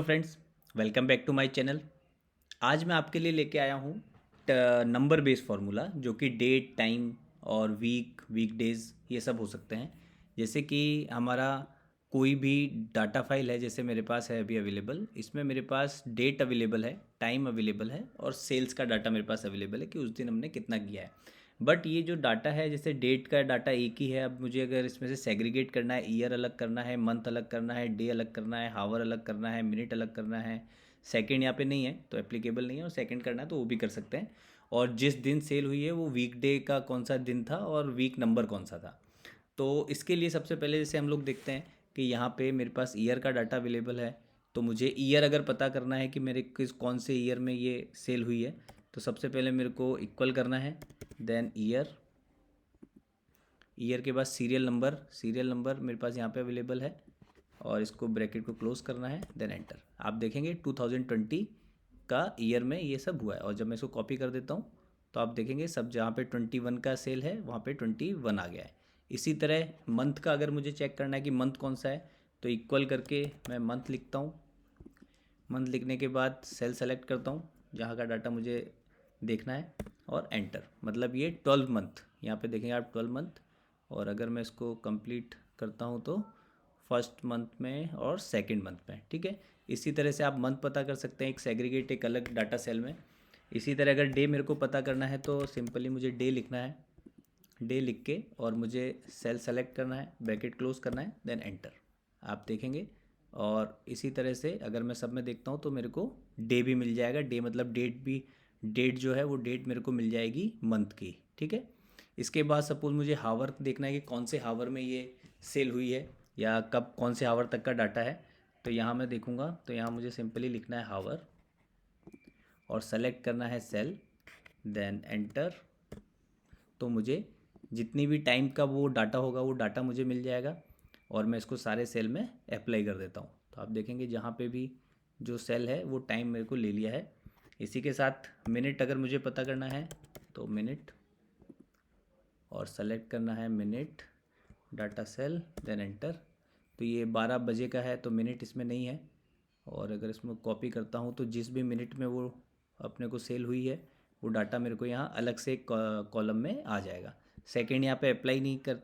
Friends, welcome back to my channel. आज मैं आपके लिए लेके आया हूँ नंबर बेस्ड फार्मूला, जो कि डेट, टाइम और वीकडेज ये सब हो सकते हैं। जैसे कि हमारा कोई भी डाटा फाइल है, जैसे मेरे पास है अभी अवेलेबल, इसमें मेरे पास डेट अवेलेबल है, टाइम अवेलेबल है और सेल्स का डाटा मेरे पास अवेलेबल है कि उस दिन हमने कितना किया है। बट ये जो डाटा है, जैसे डेट का डाटा एक ही है। अब मुझे अगर इसमें से सेग्रीगेट करना है, ईयर अलग करना है, मंथ अलग करना है, डे अलग करना है, हावर अलग करना है, मिनट अलग करना है, सेकंड यहाँ पे नहीं है तो एप्लीकेबल नहीं है, और सेकंड करना है तो वो भी कर सकते हैं। और जिस दिन सेल हुई है वो वीकडे का कौन सा दिन था और वीक नंबर कौन सा था। तो इसके लिए सबसे पहले जैसे हम लोग देखते हैं कि यहाँ पे मेरे पास ईयर का डाटा अवेलेबल है। तो मुझे ईयर अगर पता करना है कि मेरे कौन से ईयर में ये सेल हुई है, तो सबसे पहले मेरे को इक्वल करना है, देन ईयर, ईयर के बाद सीरियल नंबर मेरे पास यहाँ पे अवेलेबल है, और इसको ब्रैकेट को क्लोज करना है, देन एंटर। आप देखेंगे 2020 का ईयर में ये सब हुआ है। और जब मैं इसको कॉपी कर देता हूँ तो आप देखेंगे सब जहाँ पे 21 का सेल है वहाँ पे 21 आ गया है। इसी तरह मंथ का अगर मुझे चेक करना है कि मंथ कौन सा है, तो इक्वल करके मैं मंथ लिखता हूँ। मंथ लिखने के बाद सेल सेलेक्ट करता हूँ जहाँ का डाटा मुझे देखना है, और एंटर। मतलब ये 12 मंथ, यहाँ पे देखेंगे आप 12 मंथ। और अगर मैं इसको कंप्लीट करता हूँ तो फर्स्ट मंथ में और सेकंड मंथ में, ठीक है। इसी तरह से आप मंथ पता कर सकते हैं एक सेग्रीगेट, एक अलग डाटा सेल में। इसी तरह अगर डे मेरे को पता करना है तो सिंपली मुझे डे लिखना है, डे लिख के और मुझे सेल सेलेक्ट करना है, ब्रैकेट क्लोज करना है, देन एंटर। आप देखेंगे। और इसी तरह से अगर मैं सब में देखता हूँ तो मेरे को डे भी मिल जाएगा। डे मतलब डेट भी, डेट जो है वो डेट मेरे को मिल जाएगी मंथ की, ठीक है। इसके बाद सपोज मुझे हावर देखना है कि कौन से हावर में ये सेल हुई है, या कब कौन से हावर तक का डाटा है। तो यहाँ मैं देखूँगा तो यहाँ मुझे सिंपली लिखना है हावर, और सेलेक्ट करना है सेल, देन एंटर। तो मुझे जितनी भी टाइम का वो डाटा होगा वो डाटा मुझे मिल जाएगा, और मैं इसको सारे सेल में अप्लाई कर देता हूँ। तो आप देखेंगे जहाँ पे भी जो सेल है वो टाइम मेरे को ले लिया है। इसी के साथ मिनट अगर मुझे पता करना है तो मिनट, और सेलेक्ट करना है minute, data cell, then enter. तो ये 12 बजे का है तो मिनट इसमें नहीं है। और अगर इसमें कॉपी करता हूँ तो जिस भी मिनट में वो अपने को सेल हुई है वो डाटा मेरे को यहाँ अलग से कॉलम में आ जाएगा। सेकंड यहाँ पे अप्लाई नहीं कर,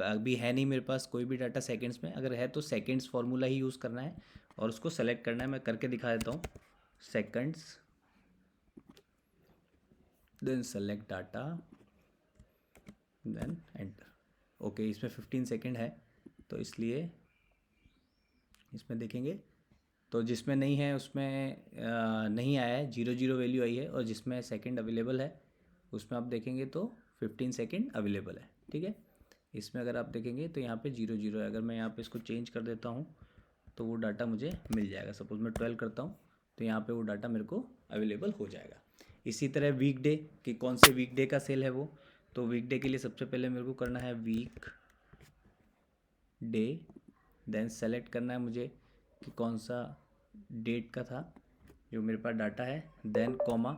अभी है नहीं मेरे पास कोई भी डाटा सेकंड्स में। अगर है तो सेकंड्स फार्मूला ही यूज़ करना है और उसको सेलेक्ट करना है। मैं करके दिखा देता हूँ, seconds, then select data, then enter. Okay, इसमें 15 सेकेंड है तो इसलिए इसमें देखेंगे तो जिसमें नहीं है उसमें नहीं आया है, 0 0 वैल्यू आई है। और जिसमें सेकंड अवेलेबल है उसमें आप देखेंगे तो 15 सेकेंड अवेलेबल है, ठीक है। इसमें अगर आप देखेंगे तो यहाँ पे 0 0 है। अगर मैं यहाँ पे इसको चेंज कर देता हूँ तो वो डाटा मुझे मिल जाएगा। सपोज मैं 12 करता हूँ तो यहाँ पे वो डाटा मेरे को अवेलेबल हो जाएगा। इसी तरह वीकडे, कि कौन से वीकडे का सेल है वो। तो वीकडे के लिए सबसे पहले मेरे को करना है वीक डे, देन सेलेक्ट करना है मुझे कि कौन सा डेट का था जो मेरे पास डाटा है, देन कॉमा।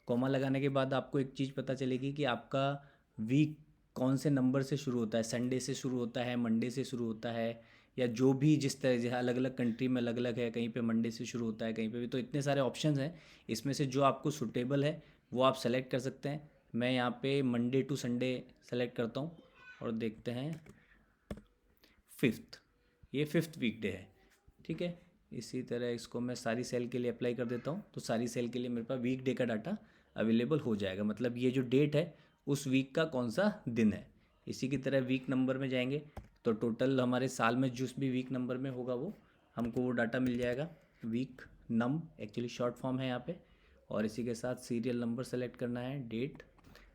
कॉमा लगाने के बाद आपको एक चीज़ पता चलेगी कि आपका वीक कौन से नंबर से शुरू होता है। संडे से शुरू होता है, मंडे से शुरू होता है, या जो भी जिस तरह से अलग अलग कंट्री में अलग अलग है, कहीं पे मंडे से शुरू होता है, कहीं पे भी। तो इतने सारे ऑप्शंस हैं, इसमें से जो आपको सूटेबल है वो आप सेलेक्ट कर सकते हैं। मैं यहाँ पे मंडे टू संडे सेलेक्ट करता हूँ और देखते हैं फिफ्थ, ये फिफ्थ वीकडे है, ठीक है। इसी तरह इसको मैं सारी सेल के लिए अप्लाई कर देता हूँ तो सारी सेल के लिए मेरे पास वीकडे का डाटा अवेलेबल हो जाएगा। मतलब ये जो डेट है उस वीक का कौन सा दिन है। इसी की तरह वीक नंबर में जाएंगे तो टोटल हमारे साल में जिस भी वीक नंबर में होगा वो हमको वो डाटा मिल जाएगा। वीक नम एक्चुअली शॉर्ट फॉर्म है यहाँ पे। और इसी के साथ सीरियल नंबर सेलेक्ट करना है, डेट,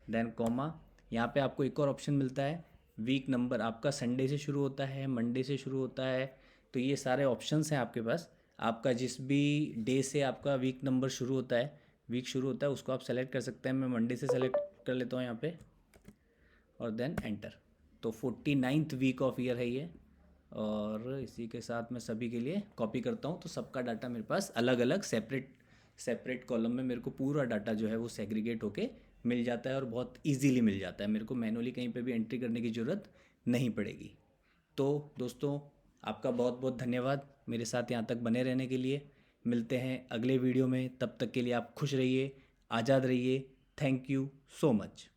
देन कॉमा। यहाँ पे आपको एक और ऑप्शन मिलता है, वीक नंबर आपका संडे से शुरू होता है, मंडे से शुरू होता है। तो ये सारे ऑप्शंस हैं आपके पास। आपका जिस भी डे से आपका वीक नंबर शुरू होता है, वीक शुरू होता है, उसको आप सेलेक्ट कर सकते हैं। मैं मंडे से सेलेक्ट कर लेता हूँ यहाँ पे, और देन एंटर। तो 49th वीक ऑफ ईयर है ये। और इसी के साथ मैं सभी के लिए कॉपी करता हूँ तो सबका डाटा मेरे पास अलग अलग सेपरेट सेपरेट कॉलम में मेरे को पूरा डाटा जो है वो सेग्रीगेट होके मिल जाता है, और बहुत इजीली मिल जाता है। मेरे को मैनुअली कहीं पे भी एंट्री करने की ज़रूरत नहीं पड़ेगी। तो दोस्तों, आपका बहुत बहुत धन्यवाद मेरे साथ यहाँ तक बने रहने के लिए। मिलते हैं अगले वीडियो में, तब तक के लिए आप खुश रहिए, आज़ाद रहिए। Thank you so much.